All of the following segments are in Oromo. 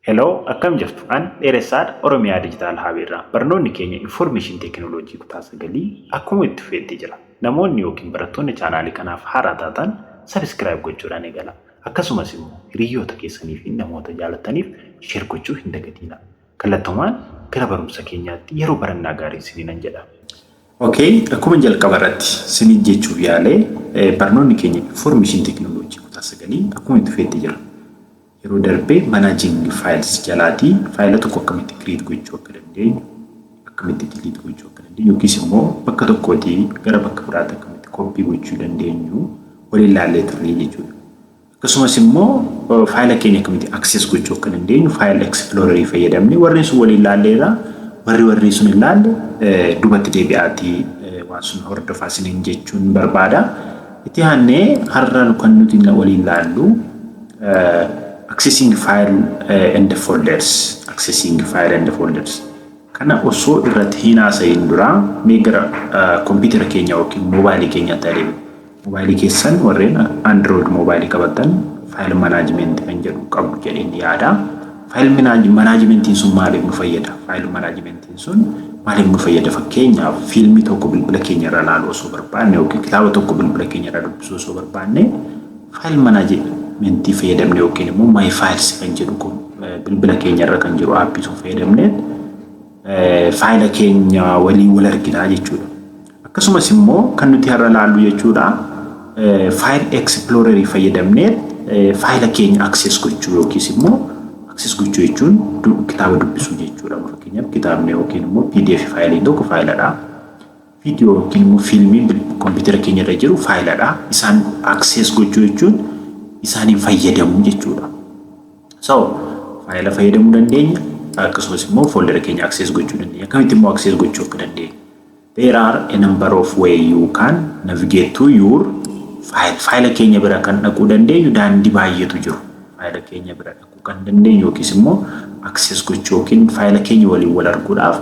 Hello, akkam jirtu? An dheeressaadha Oromiyaa Diijitaal Haabeerraa. Barnoonni keenya Infoormeeshin Teekinooloojii kutaa 9 akkuma itti fufeetti jira. Namoonni yookiin barattoonni chaanaalii kanaaf haaraa taatan sabiskiraayib gochuudhaan eegala. Akkasumas immoo hiriyoota keessanii fi namoota jaalataniif sheer gochuu hin dagatinaa. Kallattumaan gara barumsa keenyaatti yeroo barannaa gaarii isiniin jedha. Akkuma jalqaba irratti isiniin jechuuf yaalee barnoonni keenya Infoormeeshin Teekinooloojii kutaa 9 akkuma itti fufeetti jira. Yeroo darbee managing files jalaatii faayila tokko akkamitti create gochuu akka dandeenyu, akkamitti delete gochuu akka dandeenyu, yookiis immoo bakka tokkootii gara bakka biraatti akkamitti copy gochuu dandeenyu waliin ilaallee turre jechuudha. Akkasumas immoo faayila keenya akkamitti access gochuu akka dandeenyu file explorer fayyadamnee warreen sun waliin ilaalleera. Warri sun ilaalle dubatti deebi'aatii waan sun hordofaa isiniin jechuun barbaada. Itti aannee har'a kan nuti waliin ilaallu accessing file and folders. Kana osoo irratti hin haasa'iin dura mee gara kompiitara keenya yookiin moobaayilii keenyaatti adeemu. Moobaayilii keessan warreen Android moobaayilii qabatan file management kan jedhu qabu jedheen yaada. File managementiin sun maaliif nu fayyada? File managementiin sun maaliif nu fayyada? Fakkeenyaaf fiilmii tokko bilbila keenya irra ilaaluu osoo barbaanne yookiin kitaaba tokko bilbila keenya irra dubbisuu osoo barbaanne file managementii fayyadamne yookiin immoo my files kan jedhu kun bilbila keenya irra kan jiru aappii sun fayyadamne faayila keenya waliin wal arginaa jechuudha. Akkasumas immoo kan nuti har'a ilaallu jechuudha file explorer fayyadamne faayila keenya access gochuu yookiis immoo access gochuu jechuun kitaaba dubbisuu jechuudha. Fakkeenyaaf kitaabni yookiin immoo PDF faayiliin tokko faayiladha. Viidiyoo yookiin immoo fiilmii kompiitara keenya irra jiru faayiladha. Isaan access gochuu jechuun isaaniin fayyadamu jechuudha. Faayila fayyadamuu dandeenya. Akkasumas immoo folder keenya access gochuu dandeenya. Akkamitti immoo access gochuu akka dandeenya? There are a number of ways you can navigate to your file. Faayila keenya bira kan dhaquu dandeenyu daandii baay'eetu jiru. Faayila keenya bira dhaquu kan dandeenyu yookiis immoo access gochuu yookiin faayila keenya waliin wal arguudhaaf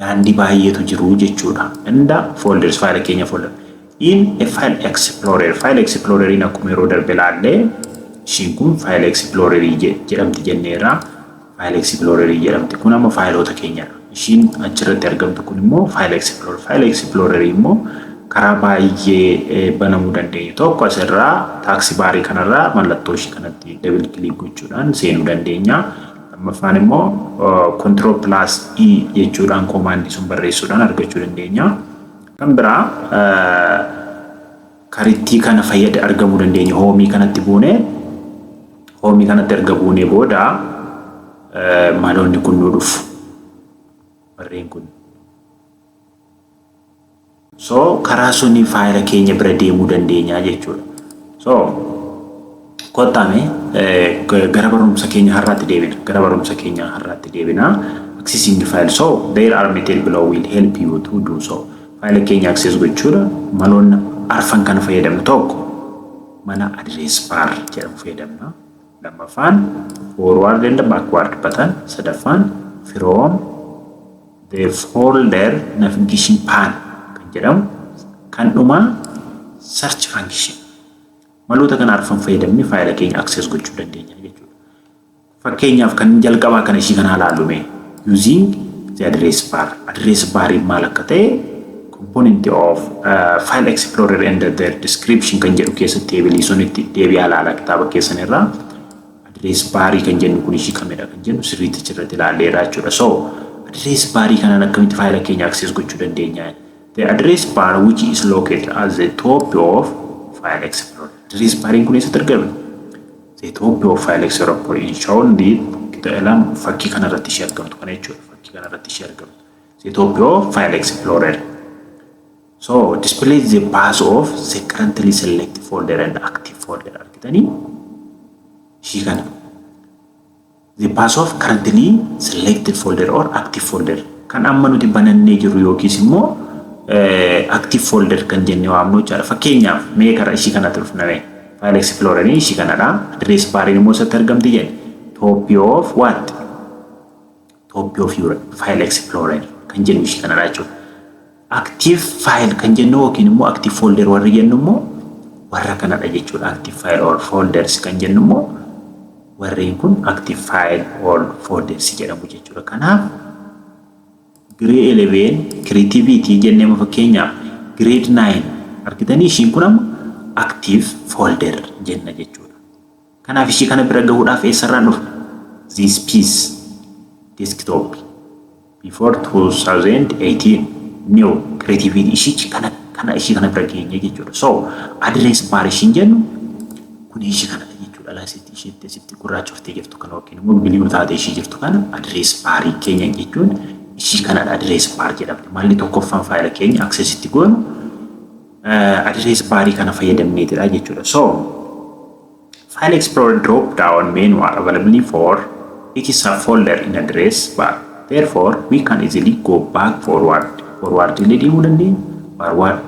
daandii baay'eetu jiru jechuudha. Inda folders faayila keenya folder. In a file explorer in akkuma yeroo darbe ilaalle ishiin kun file explorer jedhamti jenneerra. File explorer jedhamti kun amma faayilota keenyadha. Ishiin achirratti argamtu kun immoo file explorer immoo karaa baay'ee banamuu dandeenya. Tokko asirraa taaksii baarii kanarraa mallattoo ishii kanatti double click gochuudhaan seenuu dandeenya. Lammaffaan immoo Ctrl+E jechuudhaan koomaandii sun barreessuudhaan argachuu dandeenya. Kan biraa karittii kana fayyada argamuu dandeenya. Hoomii kanatti erga buunee booda maloonni kun nu dhufu. Warreen kun. Karaa suni faayila keenya bira deemuu dandeenya jechuudha. Kottaame gara barumsa keenya har'aatti deebina. Accessing file. There are methods below will help you to do so. Faayila keenya access gochuudha. Maloonni arfan kana fayyadamna. Tokko mana address bar jedhamu fayyadamna. Lammaffaan forward and backward button. Sadaffaan from the folder navigation pane kan jedhamu. Kan dhumaa search function. Maloota kana arfan fayyadamni faayila keenya access gochuu dandeenya jechuudha. Fakkeenyaaf kan jalqabaa kana ishii kana ilaallume using the address bar. Address bar maal akka ta'e component of file explorer and the description kan jedhu keessatti teebilii sunitti deebi'aa ilaala kitaaba keessan irraa. Address bar kan jennu kun ishii kamedha kan jennu sirriitti achirratti ilaalleera jechuudha. Address bar kanaan akkamitti faayila keenya access gochuu dandeenya? The address bar which is located at the top of file explorer. Address bar kun eessatti argama? The top of file explorer in shown fakkii kanarratti ishee argamtu kana jechuudha. The top of file explorer. Displays the path of the currently selected folder and active folder. Argitanii ishii kana. The path of currently selected folder or active folder. Kan amma nuti banannee jiru yookiis immoo active folder kan jennee waamnu jechuudha. Fakkeenyaaf mee karaa ishii kanatti dhufname file explorer ishii kanadha. Address bar immoo isatti argamti jedhe. Top of what? Top of your file explorer kan jennu ishii kanadha jechuudha. Active file kan jennu yookiin immoo active folder warri jennu immoo warra kanadha jechuudha. Active file or folders kan jennu immoo warreen kun active file all folders jedhamu jechuudha. Kanaaf grade 11 creativity jennee fakkeenyaaf grade 9 argitanii ishiin kun amma active folder jenna jechuudha. Kanaaf ishii kana bira gahuudhaaf eessarraan dhufna? This piece desktop before 2018 new creativity ishii kana ishii kana bira geenye jechuudha. So address bar ishiin jennu kun ishii kana jechuudha. Laasitti ishiitti sitti gurraachoftee jirtu kana yookiin immoo biliyuu taatee ishii jirtu kana address bar keenya jechuun ishii kana address bar jedhamti. Malli tokkoffaan faayila keenya access itti goonu address bar kana fayyadamneetidha jechuudha. So File Explorer drop down menu are available for each subfolder in address bar. Therefore, we can easily go back forward illee deemuu dandeenya,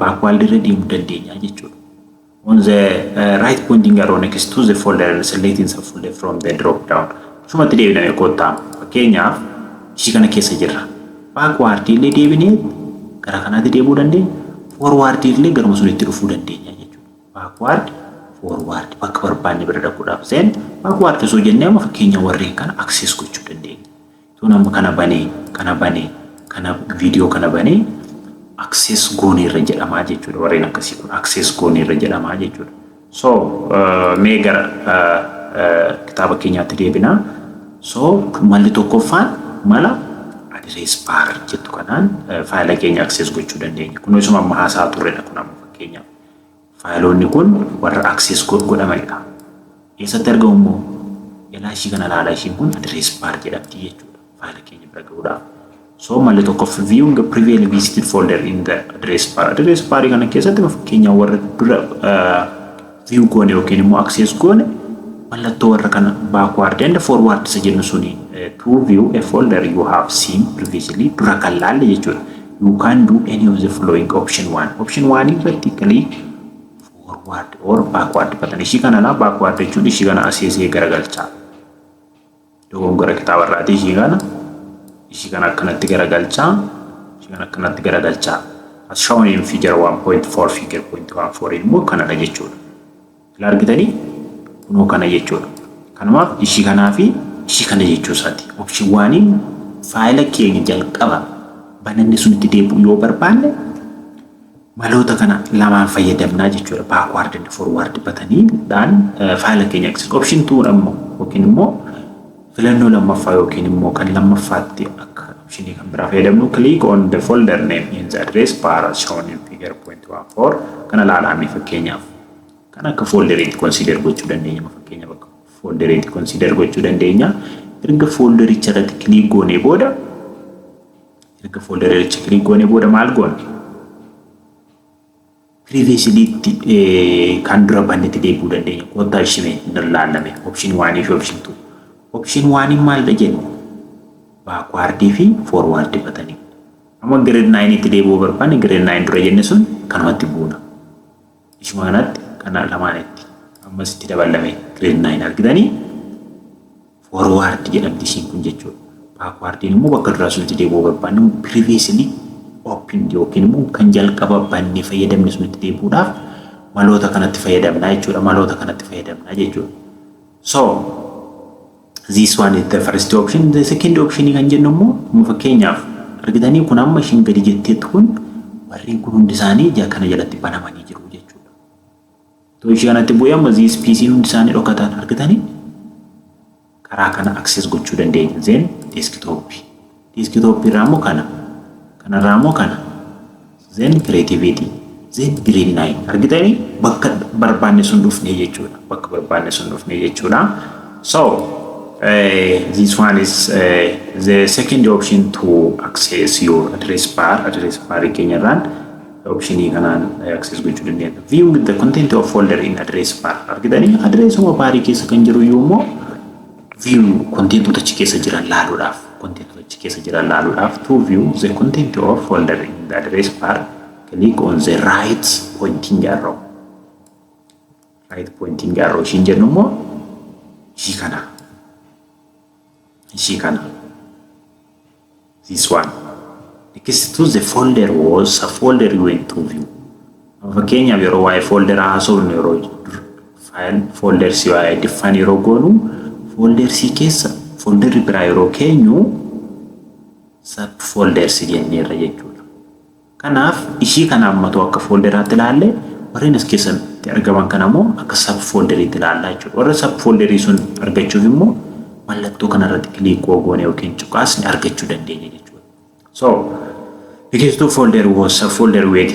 backward illee deemuu dandeenya jechuudha. On the right pointing arrow next to the folder and selecting subfolder from the drop down. Sumatti deebinee kottaa fakkeenyaaf ishii kana keessa jirra. Backward illee deebinee gara kanaatti deemuu dandeenya, forward illee garuma sunitti dhufuu dandeenya jechuudha. Backward forward bakka barbaanne bira dhaquudhaaf seen backward osoo jennee amma fakkeenya warreen kana access gochuu dandeenya. Nama kana video kana banee access goonee irra jedhamaa jechuudha. Warreen akkasii kun access goonee irra jedhamaa jechuudha. So mee gara kitaaba keenyaatti deebinaa. So malli tokkoffaan mala address bar jettu kanaan faayila keenya access gochuu dandeenya. Kun osuma amma haasaa turredha kun amma fakkeenyaaf. Faayiloonni kun warra access godhamanidha. Eessatti argamu immoo ilaa ishii kana ilaalaa ishiin kun address bar jedhamti jechuudha. File keenya bira gahuudhaaf. So malli tokkoff viewing a previously visited folder in the address bar. Address bar kana keessatti fakkeenya warra dura view goone yookiin immoo access goone mallattoo warra kana backward and forward isa jennu suni to view a folder you have seen previously dura kan laalle jechuudha. You can do any of the following option 1. Option 1 irratti click forward or backward button. Ishii kana na backward jechuudha. Ishii kana asii garagalchaa. Dogongora kitaaba irraati ishii kana akkanatti garagalchaa. As shown in figure 1.4 figure 0.14 immoo kanadha jechuudha. Ilaa argitanii kunoo kana jechuudha. Kanumaaf ishii kanaa fi ishii kana jechuusaati. Option 1 faayila keenya jalqaba bananne sunitti deebi'u yoo barbaanne maloota kana lamaan fayyadamnaa jechuudha. Backward and forward batanii dhaan faayila keenya access. Option 2 ammoo yookiin immoo filannoo lammaffaa yookiin immoo kan lammaffaatti akka optionii kan biraa fayyadamnu click on the folder name in the address bar as shown in figure 0.14 kana laalame fakkeenyaaf kan akka folderiitti consider gochuu dandeenya fakkeenya bakka folderiitti consider gochuu dandeenya erga foldericha irratti click goonee booda maal goona previously kan dura bannetti deebi'uu dandeenya wanta ishime laalame option 1 fi option 2. Option 1 maal jennu backward fi forward batanii. Amma grade 9 itti deebi'uu barbaanne grade 9 dura jenne sun kanumatti buuna. Ishuma kanatti kana lamaanitti ammas itti dabalame grade 9 argitanii forward jedhamti ishiin kun jechuudha. Backward immoo bakka duraa sunitti deebi'uu barbaanne previously open yookiin immoo kan jalqaba banne fayyadamne sunitti deebi'uudhaaf maloota kanatti fayyadamnaa jechuudha. So this one is the first option. The second option kan jennu immoo fakkeenyaaf argitanii kun amma ishiin gadi jetteetti kun warreen kun hundi isaanii kana jalatti banamanii jiru jechuudha. To ishii kanatti bu'ee amma this PC hundi isaanii dhokataan argitanii karaa kana access gochuu dandeenya. Then desktop irraa immoo kanarraa immoo kana then creativity then grade 9 argitanii bakka barbaanne sun dhufnee jechuudha. So this one is the second option to access your address bar keenya run option kanaan access gochuu dandeenya. Viewing the content of folder in address bar argitanii address bar keessa kan jiru yoommoo view content achi keessa jiran laaluudhaaf to view the content of folder in the address bar click on the right pointing arrow ishiin jennu immoo ishii kana this one next to the folder was a folder you went to view. Fakkeenyaaf yeroo waa'ee folder haasofnu yeroo file folders yoo define yeroo goonu folder C keessa folderri biraa yeroo keenyu subfolders jenneerra jechuudha. Kanaaf ishii kana ammatu akka folderaatti ilaalle warreen as keessatti argaman kana immoo akka subfolderiitti ilaallaa jechuudha. Warra subfolderii sun argachuuf immoo mallattoo kanarratti kilik goone yookiin cuqaasni argachuu dandeenya jechuudha. So because to folder was subfolder weight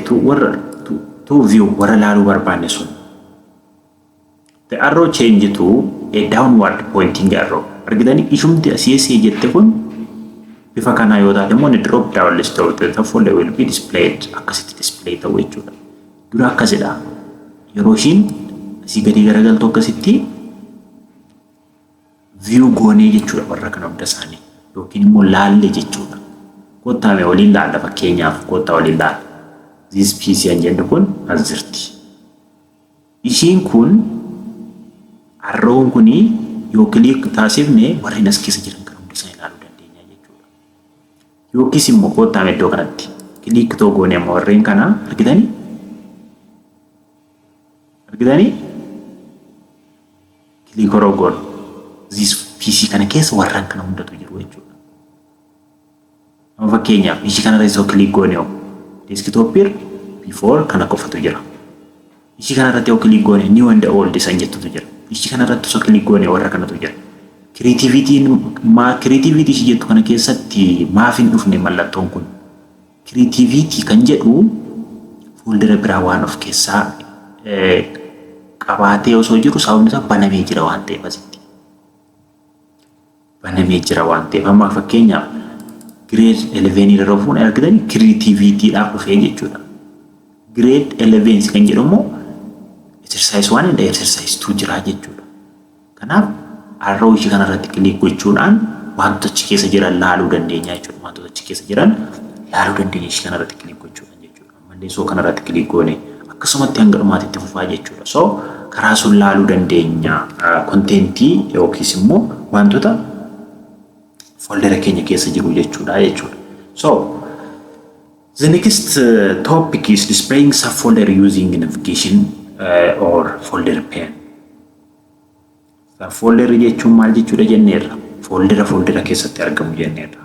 to view warra laaluu barbaanne sun. The arrow change to a downward pointing arrow. Argitanii ishumti asii jette kun bifa kana yoo taate immoo drop down list of the folder will be displayed akkasitti display ta'u jechuudha. Dura akkasidha. Yeroo ishiin asii gadi garagaltu akkasitti view goonee jechuudha warra kana hunda isaanii yookiin immoo laalle jechuudha. Kottaame waliin laalla fakkeenyaaf kottaa waliin laalla. This PC an jennu kun as jirti. Ishiin kun arroon kuni yoo kilik taasifne warreen as keessa jiran kana hunda isaanii ilaaluu dandeenya jechuudha. Yookiis immoo kottaame iddoo kanatti kilik too goone amma warreen kana argitanii kilik horoo goon this PC kana keessa warraan kana hundatu jiru jechuudha. Amma fakkeenyaaf ishii kana irratti kilik goone desktop before kana qofatu jira. Ishii kana irratti kilik goone new and old isan jettutu jira. Ishii kana irratti kilik goone warra kanatu jira. Creativity ishii jettu kana keessatti maaf hin dhufne mallattoon kun. Creativity kan jedhu folder biraa waan of keessaa qabaatee osoo jiru sababni isaa banamee jira waan ta'eef asitti. Banamee jira waan ta'eef amma fakkeenyaaf grade 11 irra fuun argitanii creativity dhaaf dhufee jechuudha. Grade 11 kan jedhamu exercise 1 and exercise 2 jira jechuudha. Kanaaf arrow ishii kana irratti kilik gochuudhaan wantoota achi keessa jiran laaluu dandeenya jechuudha. Wantoota achi keessa jiran laaluu dandeenya ishii kana irratti kilik gochuudhaan jechuudha. Malleessoo kana irratti kilik goone akkasumatti hanga dhumaatitti fufaa jechuudha. So karaa sun laaluu dandeenya kontentii yookiis immoo wantoota folder keenya keessa jiru jechuudha. So the next topic is displaying subfolder using navigation or folder pane. Subfolder jechuun maal jechuudha jenneerra. Folder keessatti argamu jenneerra.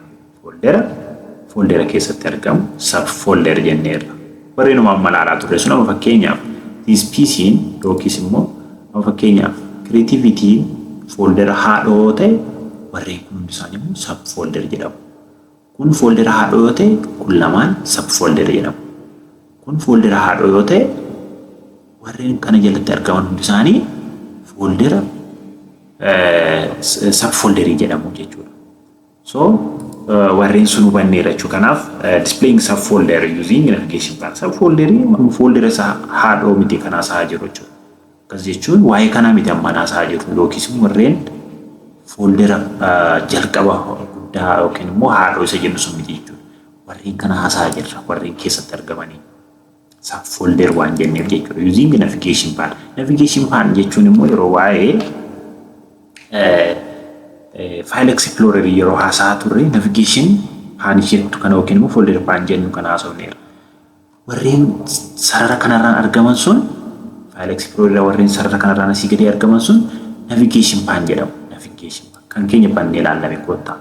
Folder keessatti argamu subfolder jenneerra. Warreenuma amma ilaalaa turre sun amma fakkeenyaaf this PC yookiis immoo amma fakkeenyaaf creativity folder haadhoo ta'e warreen kun hundi isaanii immoo subfolder jedhamu. Kun folder haadhoo yoo ta'e kun lamaan subfolder jedhamu. Kun folder haadhoo yoo ta'e warreen kana jalatti argaman hundi isaanii folder subfolderii jedhamu jechuudha. So warreen sun hubanneera jechuudha. Kanaaf displaying subfolder using navigation bar. Subfolderii folder isaa haadhoo miti kana isaa jiru jechuudha. Akkas jechuun waa'ee kanaa miti amma isaa jiru yookiis warreen folder jalqaba guddaa yookiin immoo haadhoo isa jennu sun miti jechuudha. Warreen kana haasaa jirra warreen keessatti argamanii subfolder waan jenneef jechuudha. Using navigation bar. Navigation bar jechuun immoo yeroo waa'ee file explorer yeroo haasaa turre navigation bar jettu kana yookiin immoo folder bar jennu kana haasofneera. Warreen sarara kanarraan argaman sun file explorer warreen sarara kanarraan asii gadi argaman sun navigation bar jedhamu. Kan keenya bannee ilaalame koottaa.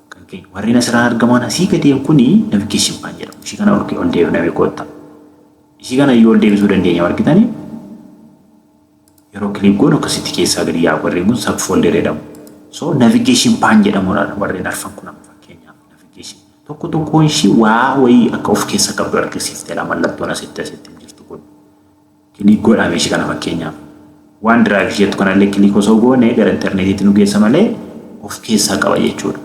Kan keenya warreen asirraan argaman asii gadi kuni navigation bar jedhamu. Ishii kana ol deebiname koottaa. Ishii kana yoo ol deebisuu dandeenya argitanii yeroo kilik goonu akkasitti keessaa gadi yaa warreen kun subfolder jedhamu. So navigation bar jedhamudha warreen arfan kun amma fakkeenyaaf navigation. Tokkoon ishii waa wayii akka of keessa qabdu argisiiftedha mallattoon asitti jirtu kun. Kilik godhame ishii kana fakkeenyaaf. Waan drive jettu kanallee kilik osoo goone gara internetiitti nu geessa malee of keessaa qaba jechuudha.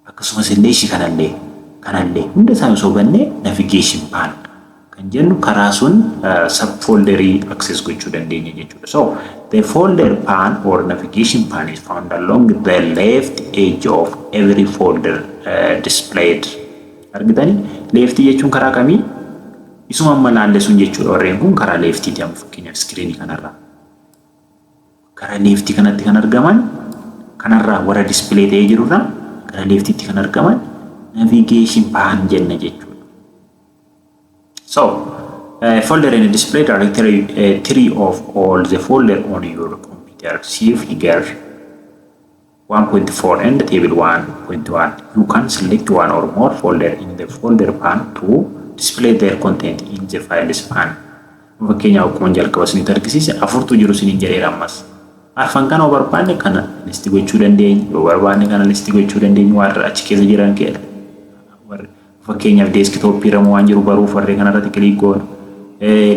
Akkasumas illee ishii kanallee hunda isaa osoo banne navigation bar kan jennu karaa sun subfolderii access gochuu dandeenya jechuudha. So the folder pan or navigation pan is found along the left edge of every folder displayed. Argitanii left jechuun karaa kamii? Isuma amma laalle sun jechuudha. Warreen kun karaa leftiiti amma fakkeenyaaf screenii kanarraa. Karaa leftii kanatti kan argaman kanarraa warra display ta'ee jirurraa karaa leftiitti kan argaman navigation pan jenna jechuudha. So folder and display directory tree of all the folder on your computer. See figure 1.4 and table 1.1. You can select one or more folder in the folder pan to display their content in the file span. Fakkeenyaaf akkuma jalqaba isinitti argisiise afurtu jiru isiniin jedheera ammas. Arfan kana barbaanne kana listi gochuu dandeenya, yoo barbaanne kana listi gochuu dandeenya warra achi keessa jiran keessa. Fakkeenyaaf deeskitooppii irra waan jiru baruuf warree kanarratti kiliik goona.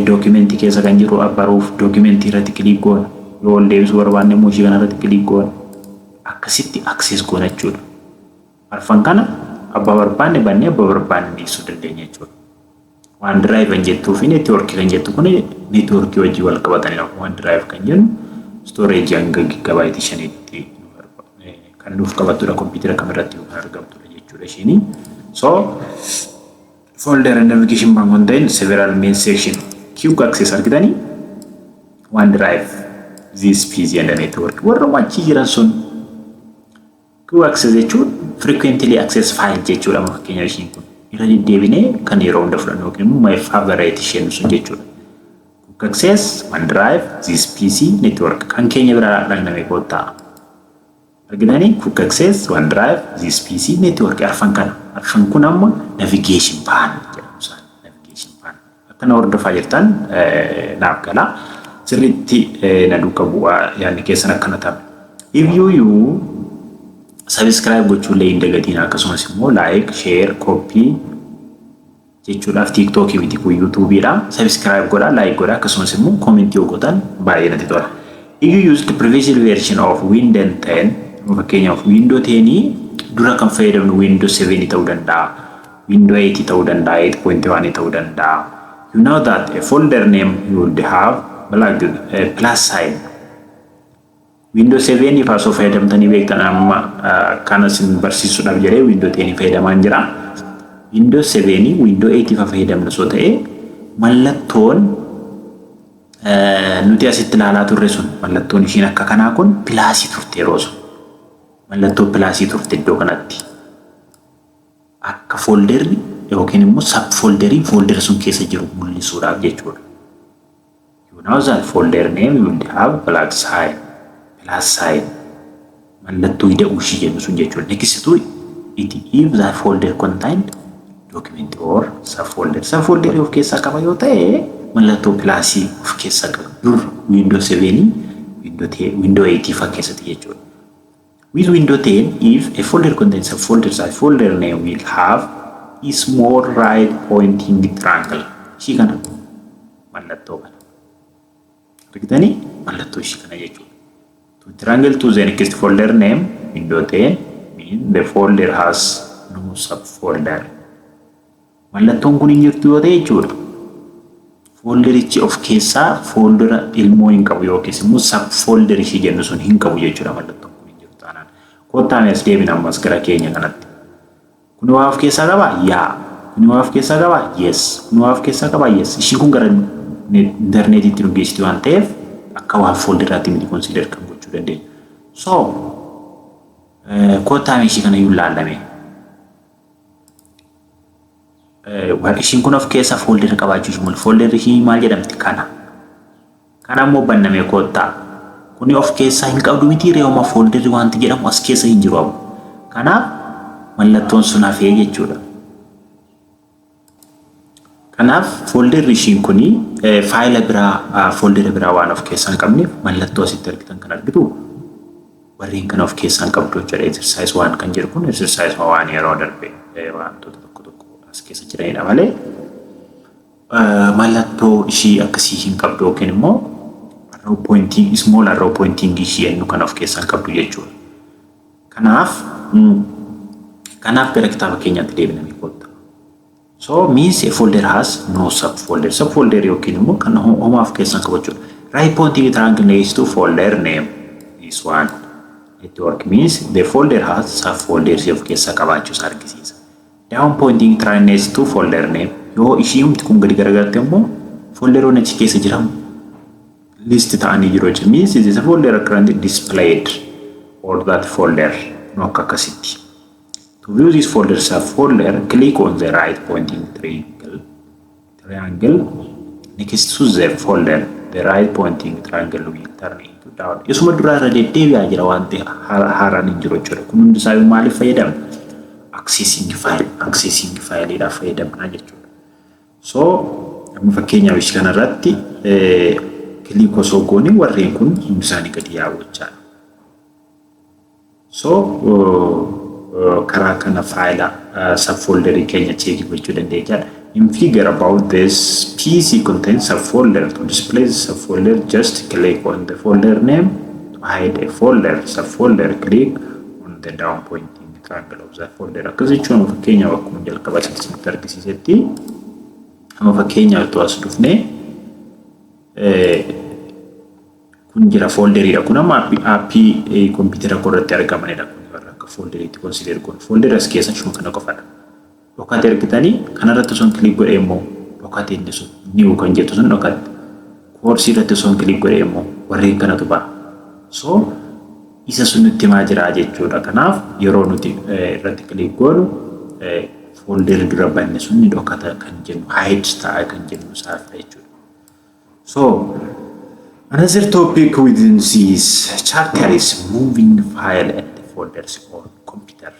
Dookimentii keessa kan jiru baruuf dookimentii irratti kiliik goona. Yoo ol deebisuu barbaanne immoo ishii kanarratti kiliik goona. Akkasitti access goona jechuudha. Arfan kana abbaa barbaanne bannee abbaa barbaanne dhiisuu dandeenya jechuudha. OneDrive kan jettuu fi network kan jettu kun network wajjin wal qabatanidha. OneDrive kan jennu storage hanga gigabyte 5tti kan nuuf qabatudha computer kamirratti argamtudha jechuudha ishiin. So folder and navigation bar contain several main section. Quick access argitanii OneDrive, this PC and the network. Warra wachi jiran sun quick access jechuun frequently access file jechuudha fakkeenyaaf ishiin kun. Irra deddeebinee kan yeroo hunda fudhannu yookiin immoo my favorite isheen sun jechuudha. Quick access, OneDrive, this PC, network kan keenya biraa dhagnamee koottaa. Argitanii quick access, OneDrive, this PC, network arfan kana. Arfan kun amma navigation pan jedhamu isaan. Navigation pan. Akkana hordofaa jirtan naaf gala. Sirriitti na duuka bu'aa yaadni keessan akkana ta'a. If you subscribe gochuullee hin dagatiin akkasumas immoo like, share, copy jechuudhaaf TikTok miti kun YouTube dha. Subscribe godhaa, like godhaa akkasumas immoo comment yoo gootan baay'ee natti tola. If you use the previous version of Windows 10, fakkeenyaaf Windows 10 dura kan fayyadamnu Windows 7 ta'uu danda'a, Windows 8 ta'uu danda'a, 8.1 ta'uu danda'a. You know that a folder name you would have plus sign. Windows 7 if aso fayyadamtanii beektan amma kana sin barsiisuudhaaf jedhee Windows 10 fayyadamaan jira. Windows 7 Windows 8 fa fayyadamna soo ta'e mallattoon nuti asitti ilaalaa turre sun mallattoon ishiin akka kanaa kun pilaasii turte yeroo sun. Mallattoo pilaasii turte iddoo kanatti. Akka folderri yookiin immoo sub folderii folder sun keessa jiru mul'isuudhaaf jechuudha. You know that folder name you will have plus sign. Mallattoo hidhuu ishii jennu sun jechuudha. Next if that folder contained document or subfolder. Subfolder of keessa qaba yoo ta'e mallattoo pilaasii of keessa qaba. Dur Windows 7 Windows 8 fa keessatti jechuudha. With Windows 10, if a folder contains a folder, that folder name will have a small right pointing triangle. Ishii kana mallattoo kana. Argitanii mallattoo ishii kana jechuudha. To triangle to the next folder name, Windows 10 means the folder has no subfolder. Mallattoon kun hin jirtu yoo ta'e jechuudha. Folderichi of keessaa foldera ilmoo hin qabu yookiis immoo subfolder ishii jennu sun hin qabu jechuudha mallattoon kun hin jirtu taanaan. Kottaan as deebina ammas gara keenya kanatti. Kun waa of keessaa qabaa? Yaa. Kun waa of keessaa qabaa? Yes. Kun waa of keessaa qabaa? Yes. Ishii kun gara interneetitti nu geessiti waan ta'eef akka waan folderaatti miti consider kan gochuu dandeenya. So kottaan ishii kana iyyuu laalame. Ishiin kun of keessa folder qabaachuu ishii mul'isa. Folder ishii maal jedhamti kana. Kana immoo bannamee kottaa. Kuni of keessa hin qabdu miti reewuma folderri wanti jedhamu as keessa hin jiru. Kanaaf mallattoon sun hafee jechuudha. Kanaaf folderri ishiin kuni faayila biraa foldera biraa waan of keessa hin qabneef mallattoo asitti argitan kan argitu warreen kana of keessa hin qabdu jechuudha. Exercise waan kan jedhu kun exercise waan yeroo darbe wantoota tokko as keessa jiranidha malee mallattoo ishii akkasii hin qabdu yookiin immoo arrow pointing small arrow pointing ishii ennu kan of keessa hin qabdu jechuudha. Kanaaf gara kitaaba keenyaatti deebinamee kotta. So means a folder has no subfolder. Subfolder yookiin immoo kan homaa of keessa hin qabu jechuudha. Right pointing triangle next to folder name. This one. Network means the folder has subfolders of keessa qabaachuu argisiisa. Down pointing triangle next to folder name. Yoo ishii humti kun gadi garagarte immoo folderoonni achi keessa jiran list ta'anii jiru jechuudha. Means it is a folder currently displayed or that folder. No akka akkasitti. To view this folder subfolder, click on the right pointing triangle next to the folder. The right pointing triangle will turn into down. Isuma duraa irra deddeebi'aa jira wanti haaraan hin jiru jechuudha. Kun hundi isaa maaliif fayyadama? Accessing faayiliidhaaf fayyadamna jechuudha. So amma fakkeenyaaf ishee kanarratti kiliik osoo goone warreen kun hundi isaanii gadi yaa'uudha. So karaa kana faayila subfolderii keenya cheekii gochuu dandeenya. In figure about this PC contains a folder. To display the subfolder, just click on the folder name. To hide a folder, subfolder, click on the down pointing triangle of the folder. Akkasichuun fakkeenya akkuma jalqaba asitti argisiisetti amma fakkeenya utuu as dhufne kun jira folderiidha. Kun amma aappii kompiitara korratti argamanidha. Kun warra akka folderiitti consider kun folder as keessa shuma kana qofadha. Dhokate argitanii kanarratti osoo kilik godhee immoo dhokate inni sun new kan jettu sun dhokate koorsii irratti osoo kilik godhee immoo warreen kanatu ba'a. So isa sun nutti himaa jira jechuudha. Kanaaf yeroo nuti irratti kilik goonu folder dura banne sun ni dhokata kan jennu hide ta'a kan jennu isaaf jechuudha. So another topic within this chapter is moving file and folders on computer.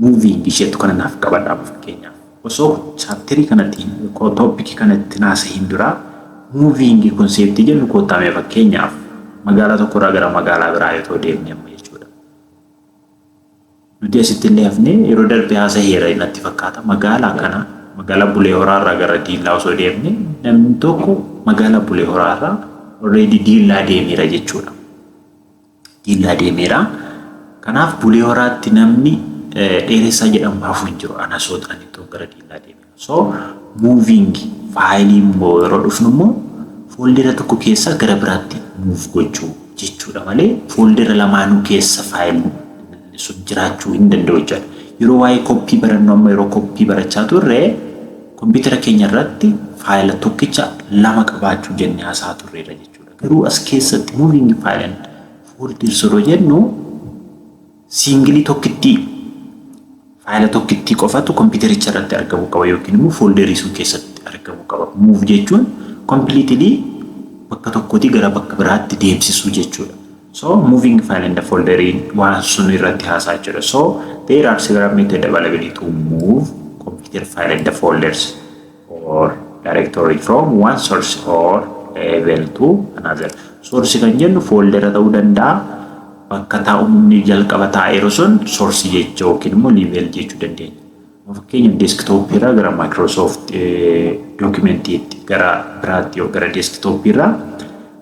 Moving isheetu kana naaf qabadhaaf fakkeenyaaf. Osoo chapterii kanatti topic kanatti naasa hin dura moving concept jennu kootamee fakkeenyaaf magaalaa tokko irraa gara magaalaa biraa yoo deemne amma jechuudha. Nuti asitti illee hafne yeroo darbe haasa heera natti fakkaata magaalaa kana magaalaa Bulee Horaa irraa gara Diillaa osoo deemne namni tokko magaalaa Bulee Horaa irraa already Diillaa deemeera jechuudha. Diillaa deemeera. Kanaaf Bulee Horaatti namni dheeressaa jedhamu hafu hin jiru ana soodhaan itoo gara Diillaa deemeera. So moving faayilii immoo yeroo dhufnu immoo foldera tokko keessa gara biraatti move gochuu jechuudha malee foldera lamaanuu keessa faayil sun jiraachuu hin danda'u jechuudha. Yeroo waa'ee koppii barannu amma yeroo koppii barachaa turre kompiitara keenya irratti faayila tokkicha lama qabaachuu jennee haasaa turreera jechuudha. Garuu as keessatti moving file and folders yeroo jennu singilii tokkitti faayila tokkitti qofatu kompiitaricha irratti argamu qaba yookiin immoo folderii sun keessatti argamu qaba. Move jechuun completely bakka tokkotti gara bakka biraatti deemsisuu jechuudha. So moving file and folder waan sun irratti haasaa jira. So there are several methods available to move computer file and folders or directory from one source or level to another. Source kan jennu folder ta'uu danda'a. Bakka taa'umni jalqaba taa'eeru sun source jecha yookiin immoo level jechuu dandeenya. Fakkeenyaaf desktop irraa gara Microsoft documentiitti gara biraatti yoo gara desktop irraa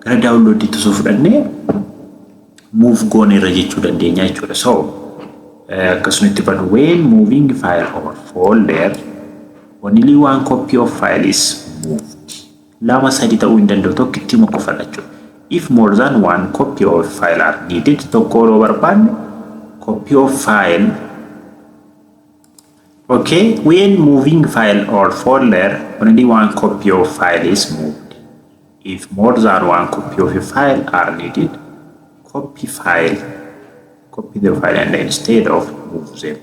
gara download itti osoo fudhannee move goone irra jechuu dandeenya jechuudha. So akkasumatti banu when moving file or folder only one copy of file is moved. Lama sadi ta'uu hin danda'u tokkitti immoo qofadha jechuudha. If more than one copy of file are needed tokko yoo barbaanne copy of file. Okay, when moving file or folder, only one copy of file is moved. If more than one copy of a file are needed, copy the file and instead of move them.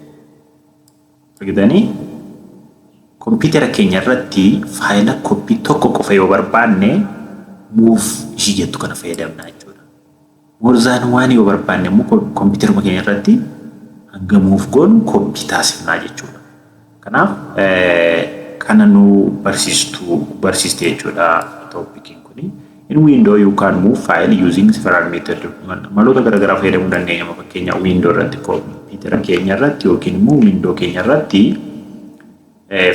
Argitanii kompiitara keenya irratti faayila koppii tokko qofa yoo barbaanne move ishii jettu kana fayyadamna jechuudha. More than one yoo barbaanne immoo kompiitara keenya irratti hanga move goonu koppii taasifnaa jechuudha. Kanaaf kana nu barsiiste jechuudha topicin kuni. In window you can move file using several methods. Maloota garagaraa fayyadamuu dandeenya. Fakkeenyaaf window irratti kompiitara keenya irratti yookiin immoo window keenya irratti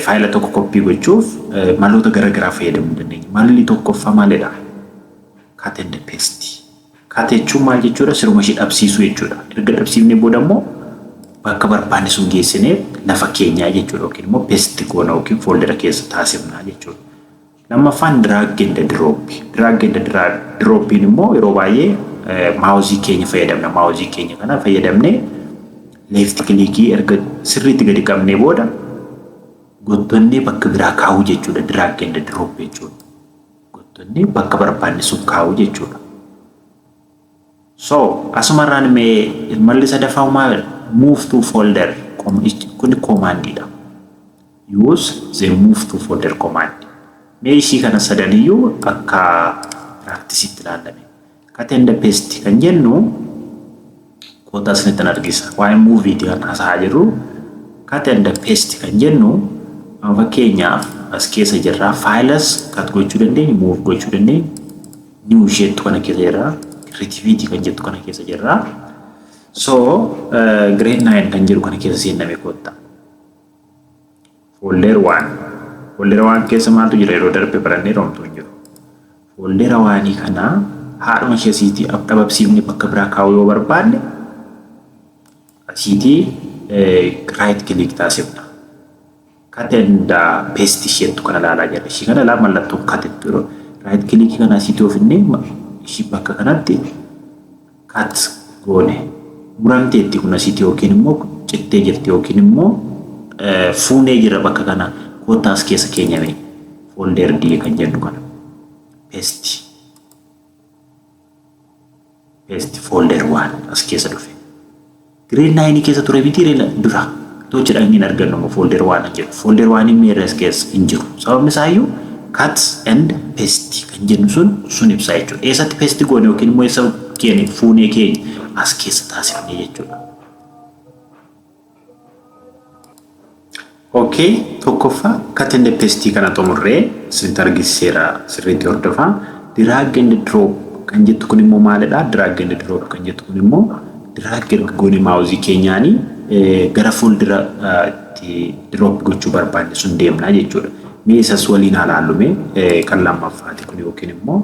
faayila tokko koppii gochuuf maloota garagaraa fayyadamuu dandeenya. Malli tokkoffaa maalidha? Cut and paste. Cut jechuun maal jechuudha? Siruma ishee dhabsiisuu jechuudha. Erga dhabsiifnee booda immoo bakka barbaanne sun geessinee lafa keenyaa jechuudha yookiin immoo paste goona yookiin foldera keessa taasifnaa jechuudha. Lammaffaan drag and drop. Drag and drop immoo yeroo baay'ee maawuzii keenya fayyadamna. Maawuzii keenya kana fayyadamnee left click erga sirriitti gadi qabnee booda gottonnee bakka biraa kaa'uu jechuudha. Drag and drop jechuudha. Gottonnee bakka barbaanne sun kaa'uu jechuudha. So asumarraan mee malli sadaffaa maal? Move to folder. Kun commandidha. Use the move to folder command. Mee ishii kana sadaniyyuu akka practice itti ilaalame. cut and paste kan jennu quota isinitti argisa. Waa'ee movie kan haasa'aa jirru cut and paste kan jennu fakkeenyaaf as keessa jirra files cut gochuu dandeenya, move gochuu dandeenya, new sheet kana keessa jirra, creativity kan jettu kana keessa jirra. So grade 9 kan jiru kana keessa seename kotta. Folder 1 keessa maaltu jira yeroo darbe barannee romtu jiru. Folder 1 kana haadhuma isheetiitii dhababsiifne bakka biraa kaa'uu yoo barbaanne asiitii right click taasifna. Cut and paste sheet kana laalaa jirra. Ishii kana laa mallattoo cut itti right click kana asiitii ofinne ishii bakka kanatti cut goone. Muramteetti kun asiitii yookiin immoo cittee jirti yookiin immoo fuunee jira bakka kana kootaas keessa keenyame folder D kan jennu kana paste folder 1 as keessa dhufe grade 9 keessa ture bitiree dura tochidhaan hin argannu folder 1 jedhu folder 1 meeres keessa hin jiru sababni isaa iyyuu cut and paste kan jennu sun ibsa jechuudha eessatti paste goone yookiin immoo eessa keenya fuunee keenya as keessa taasifne jechuudha. Okay, tokkoffaa cut and paste kana xumurree sirriitti argisiiseera sirriitti hordofaa drag and drop kan jettu kun immoo maalidha? Drag and drop kan jettu kun immoo drag goone mouse keenyaanii gara fuuldura itti drop gochuu barbaanne sun deemna jechuudha. Mee isas waliin ilaallume kan lammaffaati kun yookiin immoo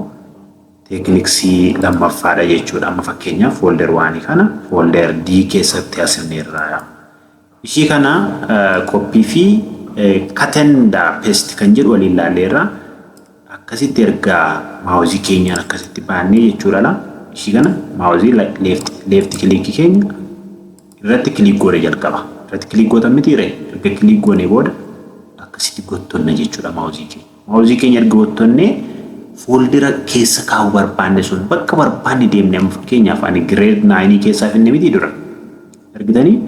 teekniksii lammaffaadha jechuudha. Amma fakkeenyaaf folder 1 kana folder D keessatti asirneerra. Ishii kana copy fi cut and paste kan jedhu waliin ilaalleerra. Akkasitti erga mouse keenyaan akkasitti baannee jechuudha. Ishii kana mouse left click keenya irratti click goone jalqaba. Irratti click gootan mitiire erga click goone booda akkasitti gottonna jechuudha mouse keenya. Mouse keenya erga gottonne folder keessa kaa'uu barbaanne sun bakka barbaanne deemnee amma fakkeenyaaf ani grade 9 keessaa finne miti dura. Argitanii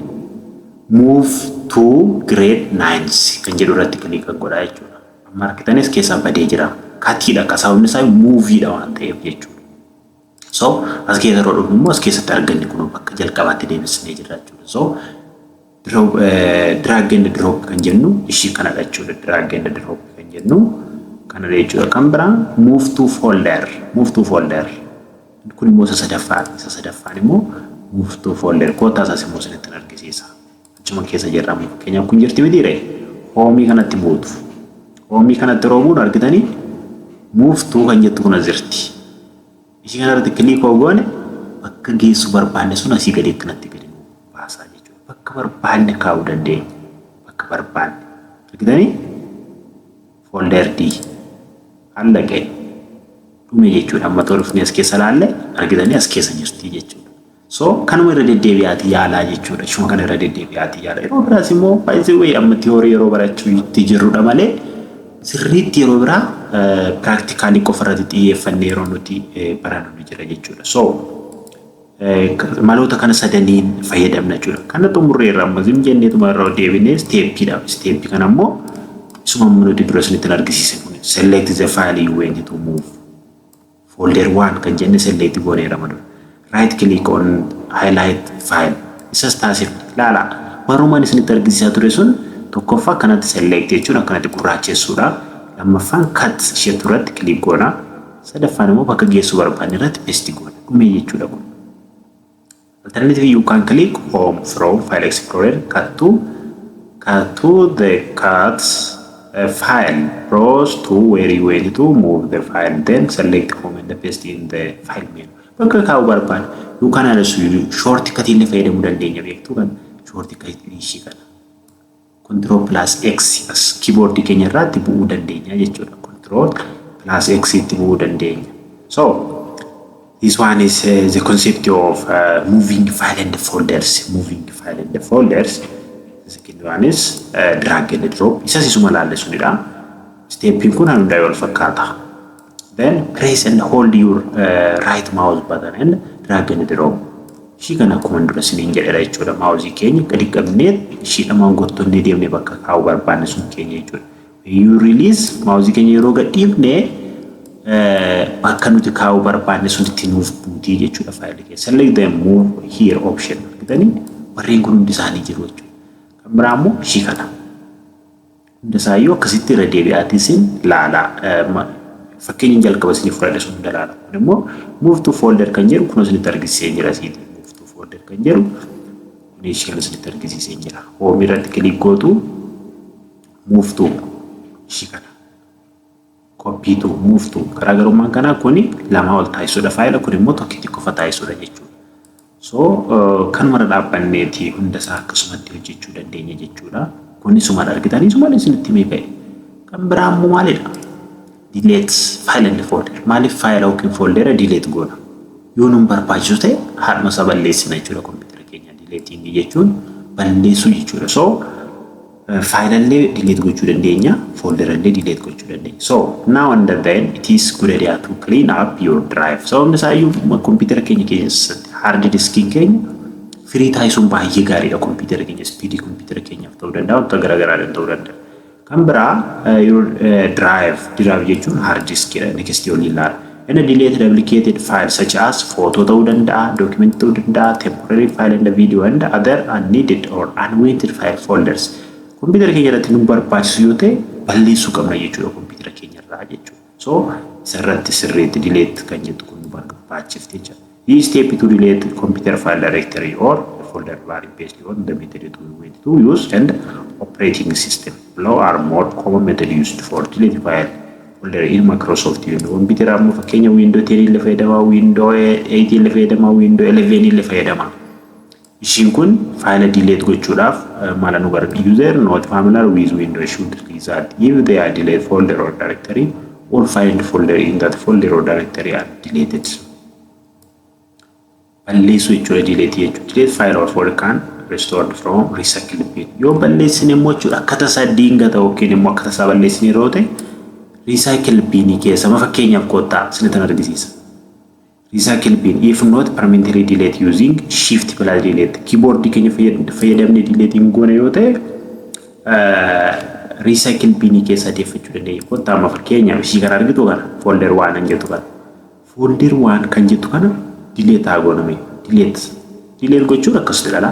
move to grade 9 kan jedhu irratti click godhaa jechuudha. Amma argitanis keessa badee jira. Katiidha sababni isaa movie dha waan ta'eef jechuudha. So as keessa yeroo dhufnu immoo as keessatti arganne kun bakka jalqabaatti deebisnee jira jechuudha. So drag and drop kan jennu ishii kanadha jechuudha. Drag and drop kan jennu kana jechuudha. Kan biraa move to folder kun immoo isa sadaffaan immoo move to folder kootaa isaas immoo isinitti argisiisa. Achuma keessa jirra fakkeenyaaf kun jirti mitiire home kanatti buutu. Home kanatti roobuun argitanii move to kan jettu kun asirti. Ishii kanarratti click goone bakka geessu barbaanne sun asii gadi kanatti gadi baasaa jechuudha. Bakka barbaanne kaa'uu dandeenya. Bakka barbaanne. Argitanii folder D allaqee dhume jechuudha. Amma tolfni as keessa laalle argitanii as keessa jirti jechuudha. So kanuma irra deddeebi'aati yaalaa jechuudha. Ishuma kana irra deddeebi'aati yaalaa. Yeroo biraas immoo baay'ee amma theory yeroo barachuu itti jirrudha malee sirriitti yeroo biraa practically qofa irratti xiyyeeffannee yeroo nuti barannu jira jechuudha. So maloota kana sadaniin fayyadamna jechuudha. Kana xumurreerra amma zim jenneetuma irra deebinee steppiidha. Steppi kana immoo isuma nuti dura isinitti argisiisan kun select the file you want to move. Folder 1 kan jenne select gooneera madura. Right click on highlight file. Isas taasifna. Laala warumaan isinitti argisiisaa ture sun tokkoffaa kanatti select jechuudha kanatti gurraacheessuudha. Lammaffaan cut ishee irratti click goona. Sadaffaan immoo bakka geessu barbaanne irratti paste goona. Dhumee jechuudha kun. Alternative you can click home from file explorer cut to the file browse to where you want to move the file then select home and paste in the file menu. Bakka kaa'uu barbaanne you can also short cut illee fayyadamuu dandeenya beektu kan short cut ishii kana. Control plus X as keyboard keenya irratti bu'uu dandeenya jechuudha. Control plus X itti bu'uu dandeenya. So this one is the concept of moving file and folders. The second one is drag and drop. Isa sisuma laalle sunidha. Stepping kun hunda wal fakkaata. Then press and hold your right mouse button and drag and drop. Ishii kana akkuma dura isiniin jedheera jechuudha. Mouse keenya gadi qabnee ishii dhamaan gottonnee deemnee bakka kaa'uu barbaanne sun keenya jechuudha. You release mouse keenya yeroo gadhiifne bakka nuti kaa'uu barbaanne sunitti nuuf buutii jechuudha faayilii keessa. Select the move here option argitanii warreen kun hundi isaanii jiru jechuudha. Kan biraa immoo ishii kana. Hunda isaayyuu akkasitti irra deebi'aatii isin laalaa. Fakkeenyi jalqaba isin fudhadhe sun hunda laala. Kun immoo move to folder kan jedhu kun isinitti argisiisee jira asiiti. Move to folder kan jedhu kun ishii kana isinitti argisiisee jira. Home irratti kilik gootu move to ishii kana. Copy to move to garaagarummaan kanaa kuni lama ol taasisuudha faayila kun immoo tokkitti qofa taasisuudha jechuudha. So kanuma dhaabbanneeti hunda isaa akkasumatti hojjechuu dandeenya jechuudha. Kuni suma argitanii suma isinitti mee ba'e. Kan biraa immoo maalidha? Delete file and folder. Maaliif faayila yookiin folder delete goona? Yoo nun barbaachisu ta'e harma isaa balleessina jechuudha kompiitara keenya. Deleting jechuun balleessuu jechuudha. So finally delete gochuu dandeenya, folder illee delete gochuu dandeenya. So now and then it is good idea to clean up your drive. So hundi isaayyuu kompiitara keenya keessatti hard diskiin keenya firii taasisuun baay'ee gaariidha kompiitara keenya speedii kompiitara keenyaaf ta'uu danda'a wanta garaagaraadhaan ta'uu danda'a. Kan biraa your drive jechuun hard diskiidha next yoo ilaala. And delete duplicated files such as photo ta'uu danda'a, document ta'uu danda'a, temporary file and video and other unneeded or unwanted file folders. Kompiitara keenya irratti nu barbaachisu yoo ta'e balleessuu qabna jechuudha kompiitara keenya irraa jechuudha. So isarratti sirriitti delete kan jettu kun nu barbaachifte jechuudha. This step to delete computer file directory or folder vary based on the method to use and operating system. Below are more common method used for delete file folder in Microsoft Windows. Kompiitara amma fakkeenya Windows 10 illee fayyadama, Windows 8 illee fayyadama, Windows 11 illee fayyadama. Ishiin kun faayila delete gochuudhaaf mala nu gargaaru. User not familiar with Windows should result if they are delete folder or directory or find folder in that folder or directory are deleted. Balleessu jechuudha delete jechuudha. Delete file or folder can restored from recycle bin. Yoo balleessine immoo jechuudha akka tasaa diinga ta'u yookiin immoo akka tasaa balleessine yeroo ta'e recycle bin keessa fakkeenyaaf koottaa isinitti argisiisa. Recycle bin if not permanently delete using shift plus delete keyboard keenya fayyadamne deleting goone yoo ta'e recycle bin keessa deeffachuu dandeenya. Koottaa amma fakkeenyaaf ishii kana argitu kana folder 1 kan jettu kana folder 1 kan jettu kana delete haa gooname delete gochuun akkasuma dhala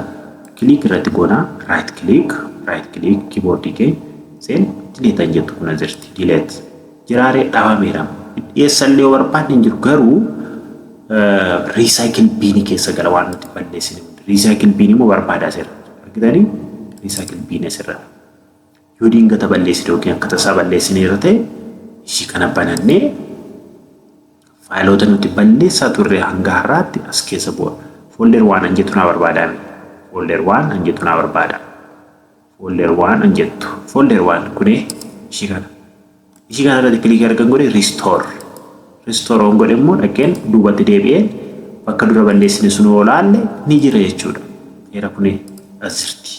click irratti goona right click keyboard kee sen delete kan jettu kuna jirti delete jiraare dhaabameera eessallee yoo barbaadne hin jiru garuu recycle bin keessa gara waan nuti balleessine recycle bin immoo barbaadaa sirra argitanii recycle bin sirra yoo diingata balleessine yookiin akka tasaa balleessine irra ta'e ishii kana banannee faayilota nuti balleessaa turre hanga har'aatti as keessa bu'a. Folder 1 an jettu na barbaada. Folder 1 an jettu na barbaada. Folder 1 an jettu. Folder 1 kuni ishii kana. Ishii kana irratti click argan godhe restore. Restore on godhe immoo dhaqeen duubatti deebi'ee bakka dura balleessine sun olaalle ni jira jechuudha. Era kuni asirti.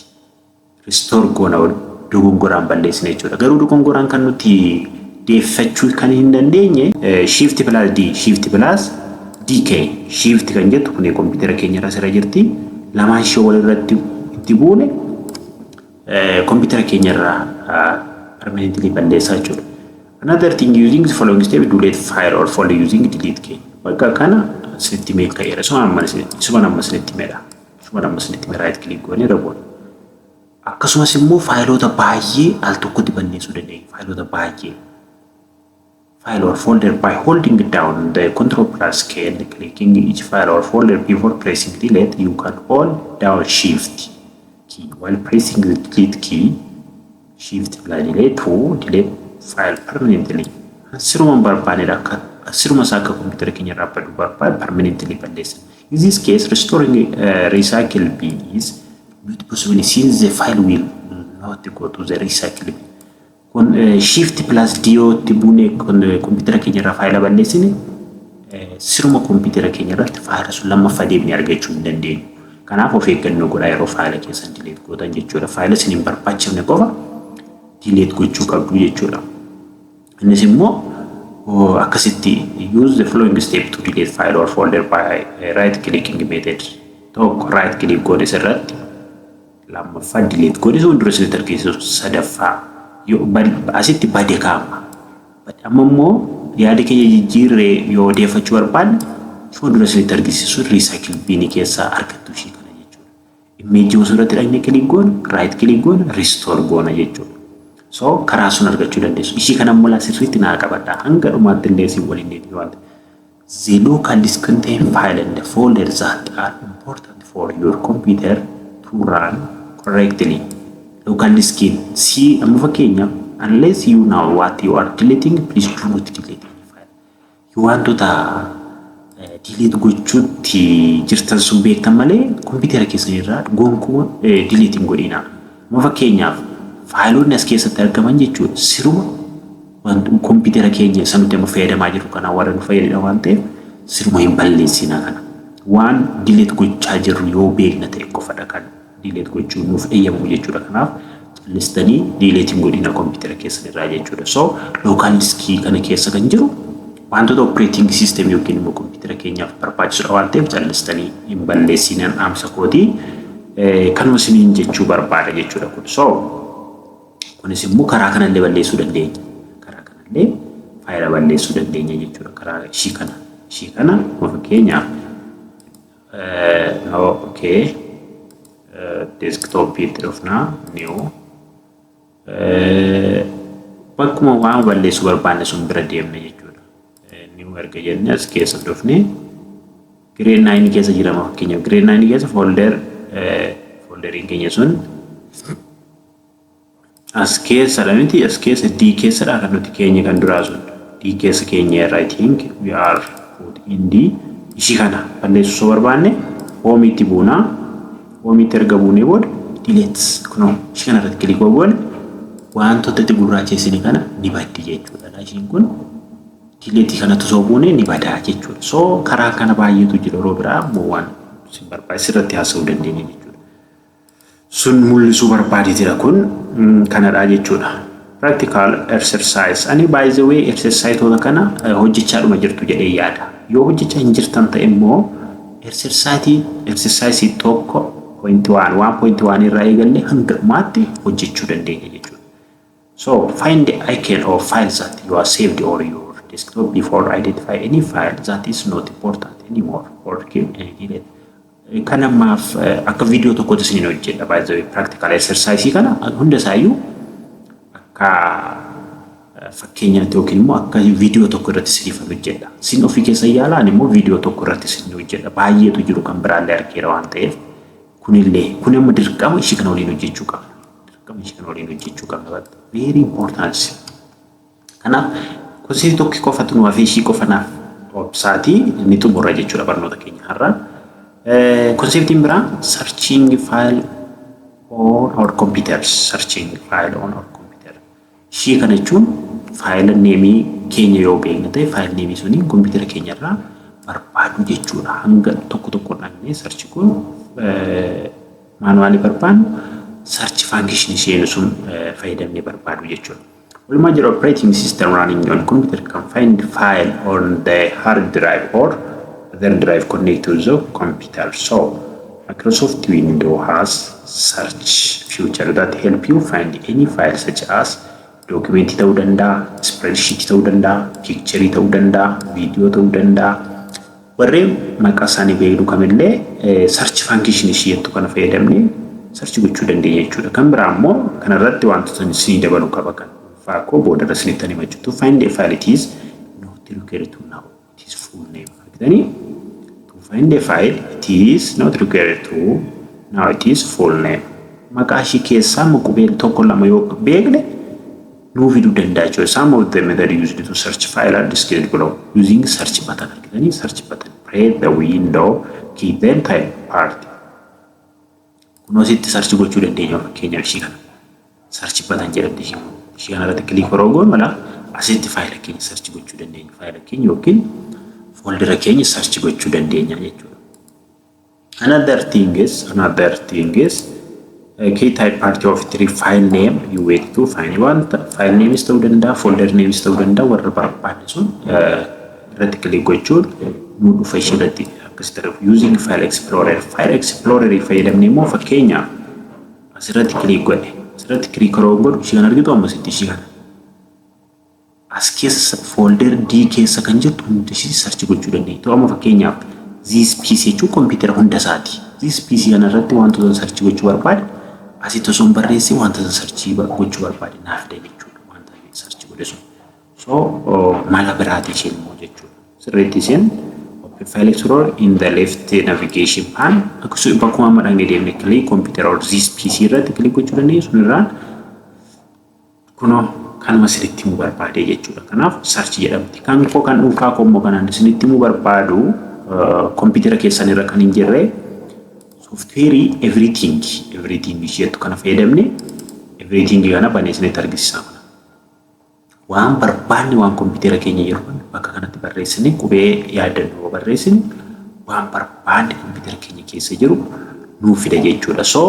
Restore goona dogongoraan balleessine jechuudha. Garuu dogongoraan kan nuti deeffachuu kan hin dandeenye shift plus d shift plus dk shift kan jettu kun kompiitara keenya irra sirra jirti lamaan ishee wal irratti itti buune kompiitara keenya irra permanently balleessaa jechuudha. Another thing using the following step delete file or folder using delete key. Bakka kana sinitti mee ka'eera suma amma sinitti meedha. Suma amma sinitti mee right click goone raboon. Akkasumas immoo faayilota baay'ee al tokkotti balleessuu dandeenya. Faayilota baay'ee file or folder by holding down the control plus key and clicking each file or folder before pressing delete. You can hold down shift key while pressing the delete key. Shift plus delete to delete file permanently. Asiruma barbaanedha akka asiruma saaka computer keenya irraa baddu barbaad permanently balleessa. In this case, restoring recycle bin is not possible since the file will not go to the recycle bin. Con shift plus dio tibune con computer keenya irraa faayila balleessine siruma computer keenya irratti faayila sun lammaffaa deebinee argachuu hin dandeenyu. Kanaaf of eeggannoo godhaa yeroo faayila keessan delete gootan jechuudha. Faayila isin hin barbaachifne qofa delete gochuu qabdu jechuudha. Innis immoo akkasitti use the following step to delete file or folder by right clicking method. Tokko right click goone sirratti lammaffaa delete goone sun dura sirriitti argisiisu sadaffaa yo asitti bade kaama. Amma immoo yaada keenya jijjiirree yoo odeeffachuu barbaanne fuuldura isinitti argisiisu recycle bin keessaa argattu ishii kana jechuudha. Image osoo dhaqnee click goona, right click goona, restore goona jechuudha. So karaa sun argachuu dandeessu. Ishii kana immoo sirriitti naa qabadhaa hanga dhumaatti illee si waliin deebi'u waan ta'eef. The local disk contain file and the folders that are important for your computer to run correctly. Local disk see amma fakkeenyaaf unless you know what you are deleting, please do not delete any file. You want to delete gochuutti jirtan sun beektan malee computer keessan irraa gonkuun deleting godhina. Amma fakkeenyaaf faayiloonni as keessatti argaman jechuudha siruma wanti computer keenya sanutti amma fayyadamaa jiru kana warra nu fayyadudha waan ta'eef siruma hin balleessina kana. Waan delete gochaa jirru yoo beekna ta'e qofadha kan delete gochuu nuuf eeyyamu jechuudha. Kanaaf listanii deleting godhina computer keessan irraa jechuudha. So local disk kana keessa kan jiru wantoota operating system yookiin immoo computer keenyaaf barbaachisudha waan ta'eef listanii hin balleessinaan dhaamsa kootii kanuma isiniin jechuu barbaada jechuudha kun. So kunis immoo karaa kanallee balleessuu dandeenya. Karaa kanallee faayila balleessuu dandeenya jechuudha. Karaa ishii kana fakkeenyaaf okay desktop itti dhufnaa new bakkuma waan balleessuu barbaanne sun bira deemna jechuudha. New erga jennee as keessa dhufnee grade 9 keessa jirama fakkeenyaaf grade 9 keessa folderiin keenya sun as keessa dhamiti as keessa D keessadha kan nuti keenya kan duraa sun D keessa keenya I think we are put in D ishii kana balleessuu soo barbaanne home itti buunaa home itti erga buunee booda delete kunoo ishii kana irratti click goone wantoota itti gurraacheessine kana ni baddi jechuudha. Ishiin kun delete kana tusoo buunee ni badaa jechuudha. So karaa kana baay'eetu jira yeroo biraa immoo waan sin barbaachisu irratti haasa'uu dandeenya jechuudha. Sun mul'isuu barbaadetira kun kanadha jechuudha. Practical exercise. Ani by the way exercise tola kana hojjechaadhuma jirtu jedhee yaada. Yoo hojjechaa hin jirtan ta'e immoo exercise tokko 1.1 irraa eegalle hanga dhumaatti hojjechuu dandeenya jechuudha. So find the icon or files that you are saved or your desktop before identify any file that is not important anymore or kill any delete. Kana maaf akka video tokko isin hojjedha by the way practical exercise kana hunda saayyuu akka fakkeenyaatti yookiin immoo akka video tokko irratti isin hojjedha. Sin ofii keessa yaalaan immoo video tokko irratti isin hojjedha. Baay'eetu jiru kan biraallee argeera waan ta'eef kun immoo dirqama ishii kana waliin hojjechuu qabna. Dirqama ishii kana waliin hojjechuu qabna. Very important. Kanaaf konseptii tokko qofatu nu hafee ishii qofa naaf obsaatii ni xumurra jechuudha barnoota keenya har'a. Konseptiin biraa searching file on our computers. Searching file on our computer. Ishii kana jechuun faayila neemii keenya yoo beekna ta'e faayila neemii suni computer keenya irraa barbaadu jechuudha. Hanga tokko dhaqnee search kun manually barbaadnu search function isheen sun fayyadamnee barbaadu jechuudha. Walumaa jira operating system running on computer can find file on the hard drive or other drive connected to the computer. So Microsoft Windows has search feature that help you find any file such as document ta'uu danda'a, spreadsheet ta'uu danda'a, picture ta'uu danda'a, video ta'uu danda'a. Warreen maqaa isaanii beeknu kamillee search function isheetu kana fayyadamnee search gochuu dandeenya jechuudha. Kan biraa immoo kanarratti wantoota isin dabaluu qaba kan faakoo booda rasnittani machu. To find a file it is not required to know it is full name. Argitanii to find a file it is not required to now it is full name. Maqaa ishee keessaa maqubeel tokko lama yoo beekne nuu fiduu danda'a jechuudha. Some of the methods used to search file are displayed below using search button. Argitanii search button. Press the window key then type part. Kunoo sitti search gochuu dandeenya fakkeenyaaf ishee kana. Search button jedhamti ishee. Ishee kana irratti click yeroo goonu mala asitti faayila keenya search gochuu dandeenya. Faayila keenya yookiin folder keenya search gochuu dandeenya jechuudha. Another thing is key type part of three file name you wait to find one file name is ta'uu danda'a, folder name is ta'uu danda'a, warra barbaadne sun irratti click gochuun nu dhufa ishee irratti akkasitti using file explorer fayyadamnee immoo fakkeenyaaf asirratti click godhe asirratti click yeroo godhu ishee kan argitu amma sitti ishee kana as keessa folder D keessa kan jirtu hundi search gochuu dandeenya. Amma fakkeenyaaf this PC jechuun kompiitara hunda isaati. This PC kanarratti wantoota search gochuu barbaade asitti osoo hin barreessi wantoota search gochuu barbaade naaf ta'e jechuudha. Wanta search godhe sun. So mala biraati isheen immoo jechuudha. Sirriitti isheen open file explorer in the left navigation pane akkasuma bakkuma amma dhaqnee deemne click computer or this PC irratti click gochuu dandeenya. Sun irraan kunoo kanuma sirriitti himuu barbaade jechuudha. Kanaaf search jedhamti. Kan koo kan dhuunfaa koo immoo kanaan sirriitti himuu barbaadu computer keessan irra kan hin jirre software everything isheetu kana fayyadamne everything kana baneesnetti argisiisa. Waan barbaanne waan computer keenya yeroo bakka kanatti barreessine qubee yaadannoo barreessine waan barbaanne computer keenya keessa jiru nuuf fida jechuudha. So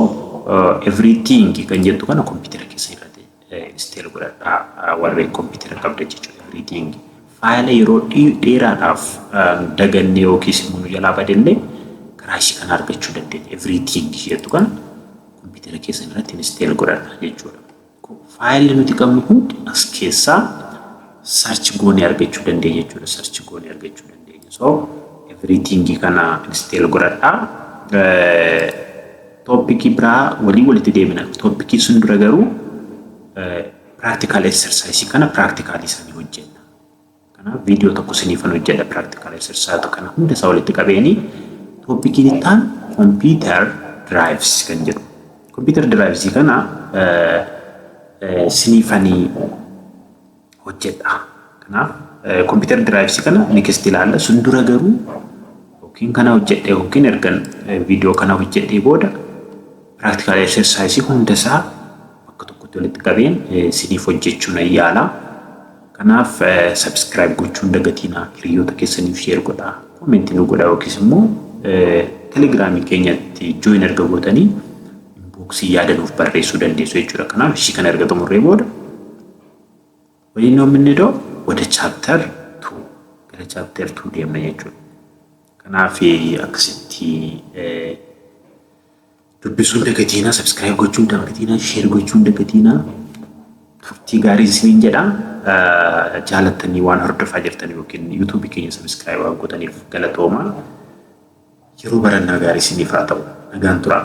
everything kan jettu kana computer keessa irratti install godhadhaa warreen computer qabda jechuudha. Everything faayila yeroo dheeraadhaaf dagannee yookiis immoo jalaa badellee karaa ishee kan argachuu dandeenya. Everything jettu kana computer keessa irratti install godhadhaa jechuudha. Faayilli nuti qabnu hundi as keessaa search goonee argachuu dandeenya jechuudha. Search goonee argachuu dandeenya. So everything kana install godhadhaa. Topic biraa walitti deemina. Topic sun dura garuu practical exercise kana practical isanii hojjenna. Kana video tokko siniifan hojjedha practical exercise kana hunda isaa walitti qabeeni topic ittaan computer drives kan jedhu. Computer drives kana siniifanii hojjedha. Kanaaf computer drives kana next ilaalla. Sun dura garuu yookiin kana hojjedhe yookiin ergan video kana hojjedhee booda practical exercise hunda isaa bakka tokkotti walitti qabeen siniif hojjechuun ayyaala. Kanaaf subscribe gochuun dagatina hiriyoota keessaniif share godhaa. Comment nu godhaa yookiis immoo Telegram keenyatti join erga gootanii inboxii yaadanuuf barreessuu dandeessu jechuudha. Kanaaf ishii kana erga xumurree booda waliin yoo minnidoo wada chapter 2 gara chapter 2 deemna jechuudha. Kanaaf akkasitti dubbisuun dagatina subscribe gochuun dagatina share gochuun dagatina turtii gaarii isiniin jedha. Jaalattanii waan hordofaa jirtan yookiin YouTube keenya subscribe gootaniif galatooma. Yeroo barannaa gaarii isiniif haa ta'u. Nagaan turaa.